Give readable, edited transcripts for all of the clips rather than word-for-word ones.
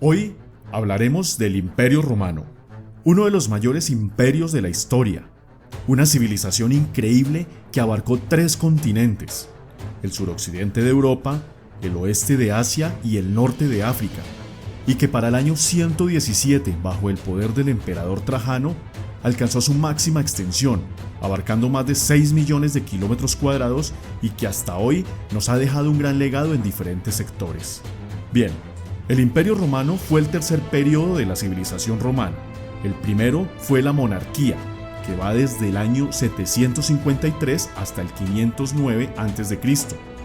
Hoy hablaremos del Imperio Romano, uno de los mayores imperios de la historia, una civilización increíble que abarcó 3 continentes, el suroccidente de Europa, el oeste de Asia y el norte de África, y que para el año 117, bajo el poder del emperador Trajano, alcanzó su máxima extensión, abarcando más de 6 millones de kilómetros cuadrados y que hasta hoy nos ha dejado un gran legado en diferentes sectores. Bien, el Imperio Romano fue el tercer periodo de la civilización romana. El primero fue la monarquía, que va desde el año 753 hasta el 509 a.C.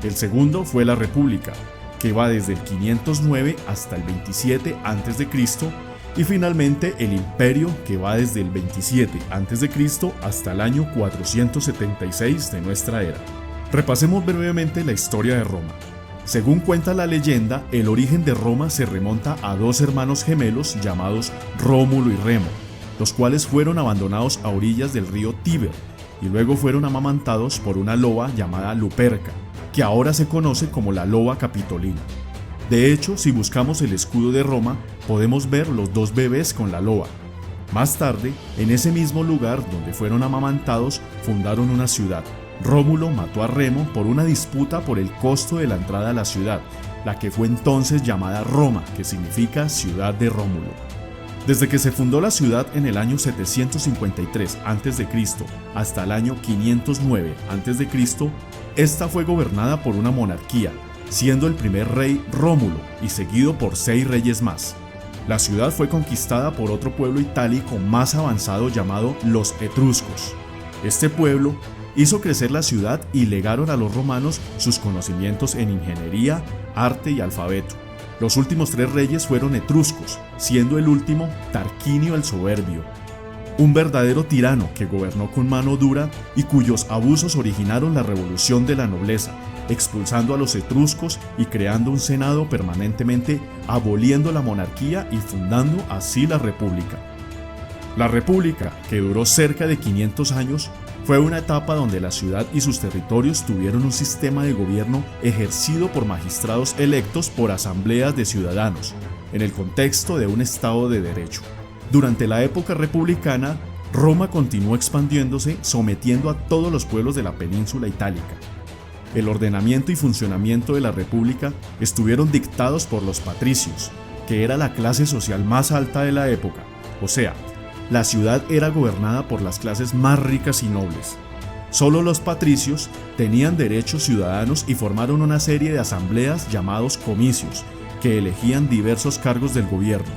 El segundo fue la república, que va desde el 509 hasta el 27 a.C. Y finalmente el imperio, que va desde el 27 a.C. hasta el año 476 de nuestra era. Repasemos brevemente la historia de Roma. Según cuenta la leyenda, el origen de Roma se remonta a 2 hermanos gemelos llamados Rómulo y Remo, los cuales fueron abandonados a orillas del río Tíber y luego fueron amamantados por una loba llamada Luperca, que ahora se conoce como la loba capitolina. De hecho, si buscamos el escudo de Roma, podemos ver los 2 bebés con la loba. Más tarde, en ese mismo lugar donde fueron amamantados, fundaron una ciudad. Rómulo mató a Remo por una disputa por el costo de la entrada a la ciudad, la que fue entonces llamada Roma, que significa ciudad de Rómulo. Desde que se fundó la ciudad en el año 753 a.C. hasta el año 509 a.C., esta fue gobernada por una monarquía, siendo el primer rey Rómulo y seguido por 6 reyes más. La ciudad fue conquistada por otro pueblo itálico más avanzado llamado los etruscos. Este pueblo hizo crecer la ciudad y legaron a los romanos sus conocimientos en ingeniería, arte y alfabeto. Los últimos 3 reyes fueron etruscos, siendo el último Tarquinio el Soberbio, un verdadero tirano que gobernó con mano dura y cuyos abusos originaron la revolución de la nobleza, expulsando a los etruscos y creando un senado permanentemente, aboliendo la monarquía y fundando así la república. La república, que duró cerca de 500 años, fue una etapa donde la ciudad y sus territorios tuvieron un sistema de gobierno ejercido por magistrados electos por asambleas de ciudadanos, en el contexto de un Estado de Derecho. Durante la época republicana, Roma continuó expandiéndose, sometiendo a todos los pueblos de la península itálica. El ordenamiento y funcionamiento de la república estuvieron dictados por los patricios, que era la clase social más alta de la época, o sea, la ciudad era gobernada por las clases más ricas y nobles. Solo los patricios tenían derechos ciudadanos y formaron una serie de asambleas llamados comicios, que elegían diversos cargos del gobierno.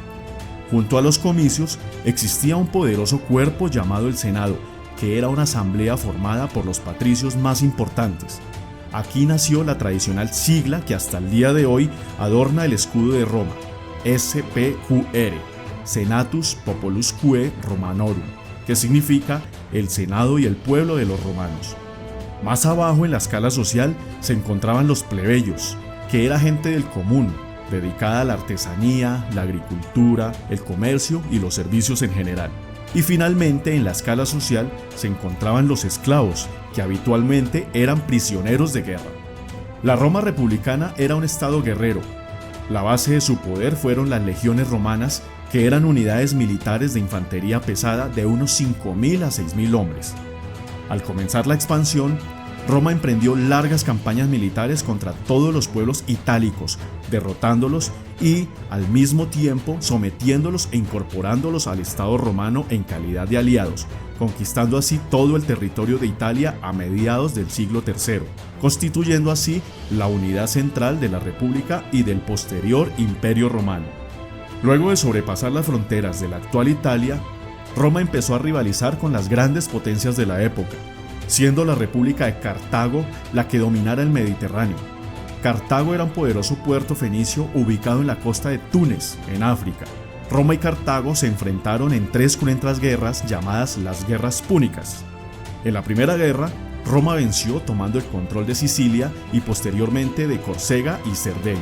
Junto a los comicios existía un poderoso cuerpo llamado el Senado, que era una asamblea formada por los patricios más importantes. Aquí nació la tradicional sigla que hasta el día de hoy adorna el escudo de Roma, SPQR. Senatus Populusque Romanorum, que significa el Senado y el pueblo de los romanos. Más abajo en la escala social se encontraban los plebeyos, que era gente del común, dedicada a la artesanía, la agricultura, el comercio y los servicios en general. Y finalmente en la escala social se encontraban los esclavos, que habitualmente eran prisioneros de guerra. La Roma republicana era un estado guerrero. La base de su poder fueron las legiones romanas, que eran unidades militares de infantería pesada de unos 5.000 a 6.000 hombres. Al comenzar la expansión, Roma emprendió largas campañas militares contra todos los pueblos itálicos, derrotándolos y, al mismo tiempo, sometiéndolos e incorporándolos al Estado romano en calidad de aliados, conquistando así todo el territorio de Italia a mediados del siglo III, constituyendo así la unidad central de la República y del posterior Imperio Romano. Luego de sobrepasar las fronteras de la actual Italia, Roma empezó a rivalizar con las grandes potencias de la época, siendo la República de Cartago la que dominara el Mediterráneo. Cartago era un poderoso puerto fenicio ubicado en la costa de Túnez, en África. Roma y Cartago se enfrentaron en 3 cruentas guerras llamadas las Guerras Púnicas. En la primera guerra, Roma venció tomando el control de Sicilia y posteriormente de Córcega y Cerdeña.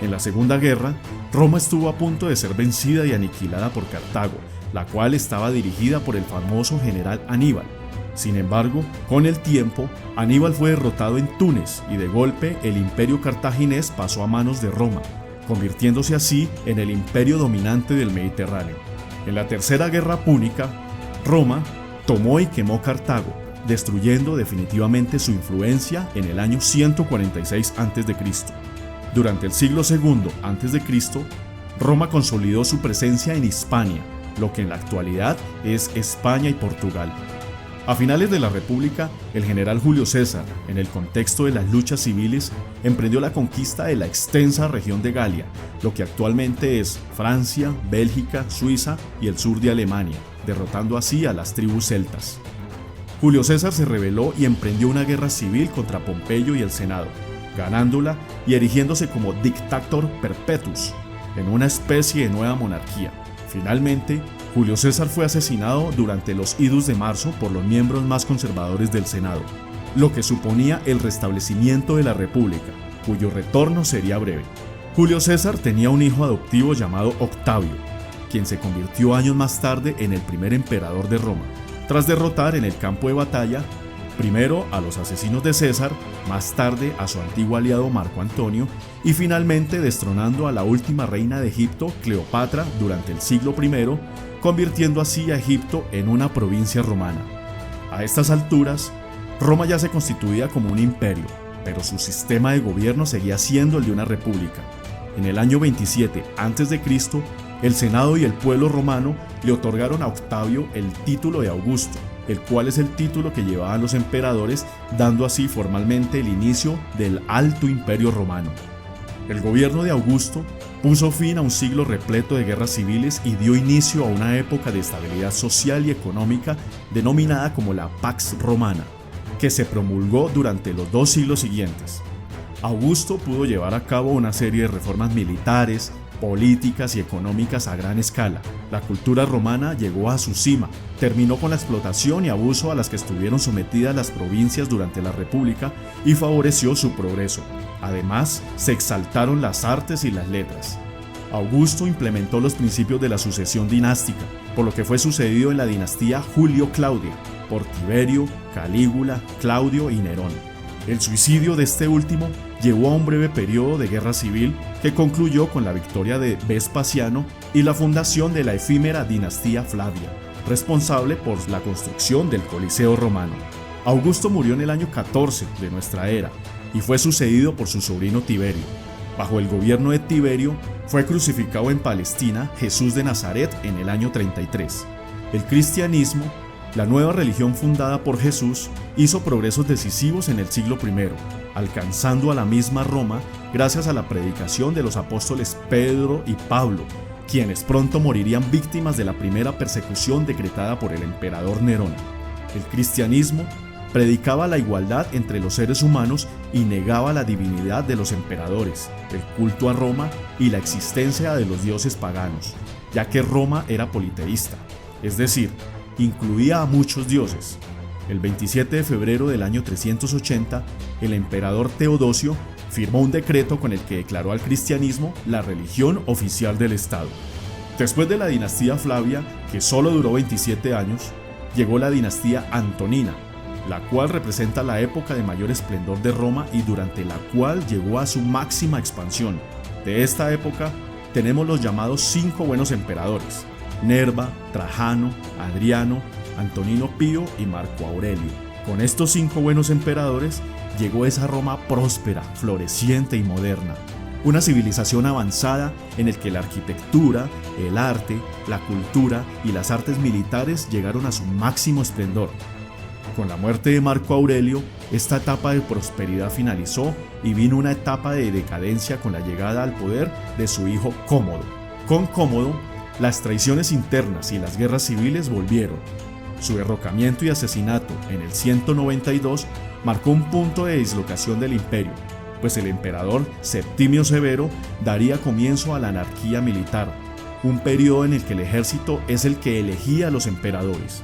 En la Segunda Guerra, Roma estuvo a punto de ser vencida y aniquilada por Cartago, la cual estaba dirigida por el famoso general Aníbal. Sin embargo, con el tiempo, Aníbal fue derrotado en Túnez y de golpe el imperio cartaginés pasó a manos de Roma, convirtiéndose así en el imperio dominante del Mediterráneo. En la Tercera Guerra Púnica, Roma tomó y quemó Cartago, destruyendo definitivamente su influencia en el año 146 a.C. Durante el siglo II a.C., Roma consolidó su presencia en Hispania, lo que en la actualidad es España y Portugal. A finales de la República, el general Julio César, en el contexto de las luchas civiles, emprendió la conquista de la extensa región de Galia, lo que actualmente es Francia, Bélgica, Suiza y el sur de Alemania, derrotando así a las tribus celtas. Julio César se rebeló y emprendió una guerra civil contra Pompeyo y el Senado, ganándola y erigiéndose como Dictator Perpetuus, en una especie de nueva monarquía. Finalmente, Julio César fue asesinado durante los idus de marzo por los miembros más conservadores del Senado, lo que suponía el restablecimiento de la República, cuyo retorno sería breve. Julio César tenía un hijo adoptivo llamado Octavio, quien se convirtió años más tarde en el primer emperador de Roma, tras derrotar en el campo de batalla primero a los asesinos de César, más tarde a su antiguo aliado Marco Antonio, y finalmente destronando a la última reina de Egipto, Cleopatra, durante el siglo I, convirtiendo así a Egipto en una provincia romana. A estas alturas, Roma ya se constituía como un imperio, pero su sistema de gobierno seguía siendo el de una república. En el año 27 a.C., el Senado y el pueblo romano le otorgaron a Octavio el título de Augusto, el cual es el título que llevaban los emperadores, dando así formalmente el inicio del Alto Imperio Romano. El gobierno de Augusto puso fin a un siglo repleto de guerras civiles y dio inicio a una época de estabilidad social y económica denominada como la Pax Romana, que se promulgó durante los 2 siglos siguientes. Augusto pudo llevar a cabo una serie de reformas militares, políticas y económicas a gran escala. La cultura romana llegó a su cima, terminó con la explotación y abuso a las que estuvieron sometidas las provincias durante la República y favoreció su progreso. Además, se exaltaron las artes y las letras. Augusto implementó los principios de la sucesión dinástica, por lo que fue sucedido en la dinastía Julio-Claudia por Tiberio, Calígula, Claudio y Nerón. El suicidio de este último llevó a un breve periodo de guerra civil que concluyó con la victoria de Vespasiano y la fundación de la efímera dinastía Flavia, responsable por la construcción del Coliseo romano. Augusto murió en el año 14 de nuestra era y fue sucedido por su sobrino Tiberio. Bajo el gobierno de Tiberio fue crucificado en Palestina Jesús de Nazaret en el año 33. El cristianismo, la nueva religión fundada por Jesús, hizo progresos decisivos en el siglo I, alcanzando a la misma Roma gracias a la predicación de los apóstoles Pedro y Pablo, quienes pronto morirían víctimas de la primera persecución decretada por el emperador Nerón. El cristianismo predicaba la igualdad entre los seres humanos y negaba la divinidad de los emperadores, el culto a Roma y la existencia de los dioses paganos, ya que Roma era politeísta, es decir, incluía a muchos dioses. El 27 de febrero del año 380, el emperador Teodosio firmó un decreto con el que declaró al cristianismo la religión oficial del Estado. Después de la dinastía Flavia, que solo duró 27 años, llegó la dinastía Antonina, la cual representa la época de mayor esplendor de Roma y durante la cual llegó a su máxima expansión. De esta época tenemos los llamados 5 buenos emperadores: Nerva, Trajano, Adriano, Antonino Pío y Marco Aurelio. Con estos 5 buenos emperadores llegó esa Roma próspera, floreciente y moderna. Una civilización avanzada en el que la arquitectura, el arte, la cultura y las artes militares llegaron a su máximo esplendor. Con la muerte de Marco Aurelio, esta etapa de prosperidad finalizó y vino una etapa de decadencia con la llegada al poder de su hijo Cómodo. Con Cómodo, las traiciones internas y las guerras civiles volvieron. Su derrocamiento y asesinato en el 192 marcó un punto de dislocación del imperio, pues el emperador Septimio Severo daría comienzo a la anarquía militar, un periodo en el que el ejército es el que elegía a los emperadores.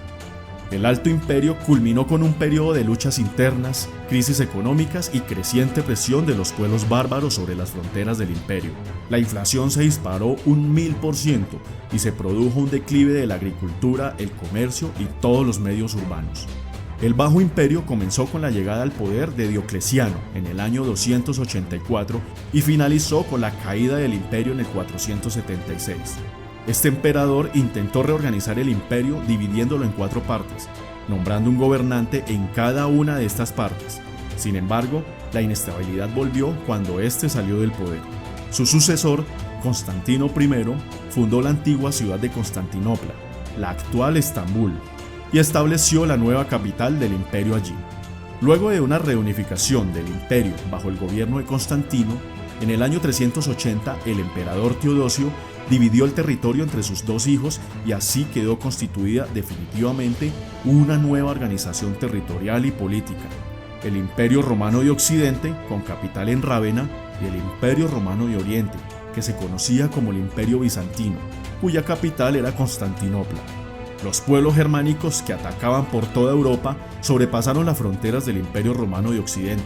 El Alto Imperio culminó con un periodo de luchas internas, crisis económicas y creciente presión de los pueblos bárbaros sobre las fronteras del imperio. La inflación se disparó un 1000% y se produjo un declive de la agricultura, el comercio y todos los medios urbanos. El Bajo Imperio comenzó con la llegada al poder de Diocleciano en el año 284 y finalizó con la caída del imperio en el 476. Este emperador intentó reorganizar el imperio dividiéndolo en 4 partes, nombrando un gobernante en cada una de estas partes. Sin embargo, la inestabilidad volvió cuando éste salió del poder. Su sucesor, Constantino I, fundó la antigua ciudad de Constantinopla, la actual Estambul, y estableció la nueva capital del imperio allí. Luego de una reunificación del imperio bajo el gobierno de Constantino, en el año 380 el emperador Teodosio dividió el territorio entre sus 2 hijos y así quedó constituida definitivamente una nueva organización territorial y política: el Imperio Romano de Occidente, con capital en Rávena, y el Imperio Romano de Oriente, que se conocía como el Imperio Bizantino, cuya capital era Constantinopla. Los pueblos germánicos que atacaban por toda Europa sobrepasaron las fronteras del Imperio Romano de Occidente,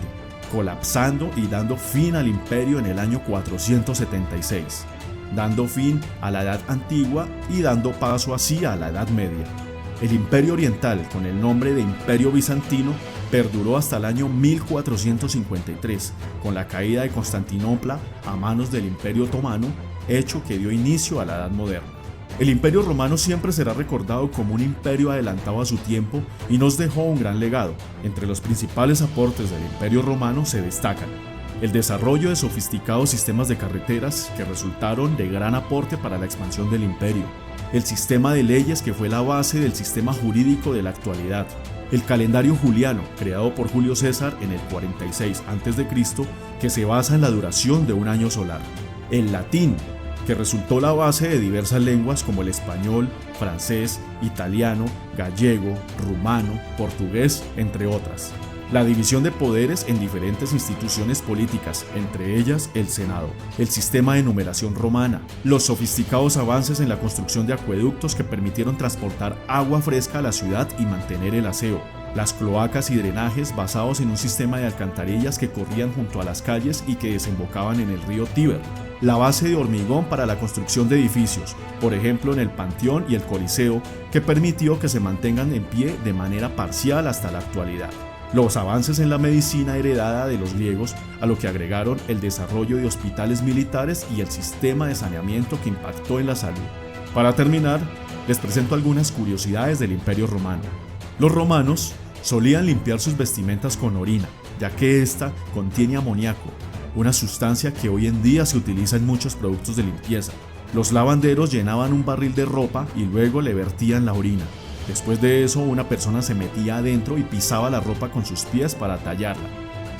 colapsando y dando fin al imperio en el año 476, dando fin a la Edad Antigua y dando paso así a la Edad Media. El Imperio Oriental, con el nombre de Imperio Bizantino, perduró hasta el año 1453, con la caída de Constantinopla a manos del Imperio Otomano, hecho que dio inicio a la Edad Moderna. El Imperio Romano siempre será recordado como un imperio adelantado a su tiempo y nos dejó un gran legado. Entre los principales aportes del Imperio Romano se destacan el desarrollo de sofisticados sistemas de carreteras que resultaron de gran aporte para la expansión del imperio, el sistema de leyes que fue la base del sistema jurídico de la actualidad, el calendario juliano creado por Julio César en el 46 a.C., que se basa en la duración de un año solar, el latín, que resultó la base de diversas lenguas como el español, francés, italiano, gallego, rumano, portugués, entre otras. La división de poderes en diferentes instituciones políticas, entre ellas el Senado, el sistema de numeración romana, los sofisticados avances en la construcción de acueductos que permitieron transportar agua fresca a la ciudad y mantener el aseo, las cloacas y drenajes basados en un sistema de alcantarillas que corrían junto a las calles y que desembocaban en el río Tíber, la base de hormigón para la construcción de edificios, por ejemplo en el Panteón y el Coliseo, que permitió que se mantengan en pie de manera parcial hasta la actualidad. Los avances en la medicina heredada de los griegos, a lo que agregaron el desarrollo de hospitales militares y el sistema de saneamiento que impactó en la salud. Para terminar, les presento algunas curiosidades del Imperio Romano. Los romanos solían limpiar sus vestimentas con orina, ya que ésta contiene amoníaco, una sustancia que hoy en día se utiliza en muchos productos de limpieza. Los lavanderos llenaban un barril de ropa y luego le vertían la orina. Después de eso, una persona se metía adentro y pisaba la ropa con sus pies para tallarla.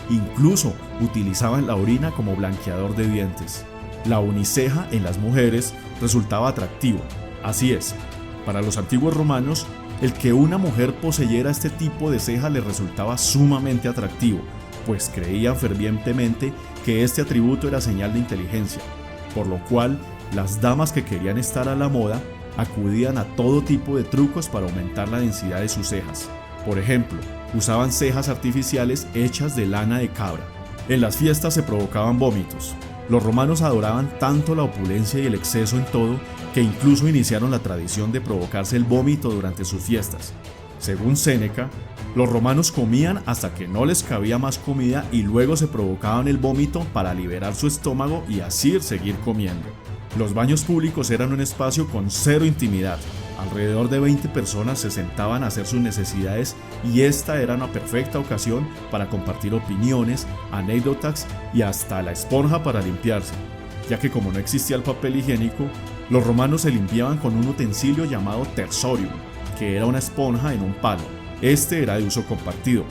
Incluso utilizaban la orina como blanqueador de dientes. La uniceja en las mujeres resultaba atractivo. Así es, para los antiguos romanos, el que una mujer poseyera este tipo de ceja le resultaba sumamente atractivo, pues creían fervientemente que este atributo era señal de inteligencia, por lo cual las damas que querían estar a la moda acudían a todo tipo de trucos para aumentar la densidad de sus cejas. Por ejemplo, usaban cejas artificiales hechas de lana de cabra. En las fiestas se provocaban vómitos. Los romanos adoraban tanto la opulencia y el exceso en todo que incluso iniciaron la tradición de provocarse el vómito durante sus fiestas. Según Séneca, los romanos comían hasta que no les cabía más comida y luego se provocaban el vómito para liberar su estómago y así seguir comiendo. Los baños públicos eran un espacio con cero intimidad. Alrededor de 20 personas se sentaban a hacer sus necesidades y esta era una perfecta ocasión para compartir opiniones, anécdotas y hasta la esponja para limpiarse, ya que como no existía el papel higiénico, los romanos se limpiaban con un utensilio llamado tersorium, que era una esponja en un palo. Este era de uso compartido,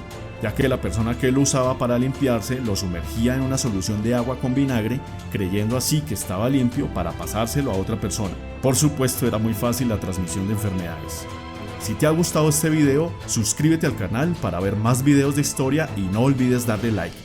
ya que la persona que lo usaba para limpiarse lo sumergía en una solución de agua con vinagre, creyendo así que estaba limpio para pasárselo a otra persona. Por supuesto, era muy fácil la transmisión de enfermedades. Si te ha gustado este video, suscríbete al canal para ver más videos de historia y no olvides darle like.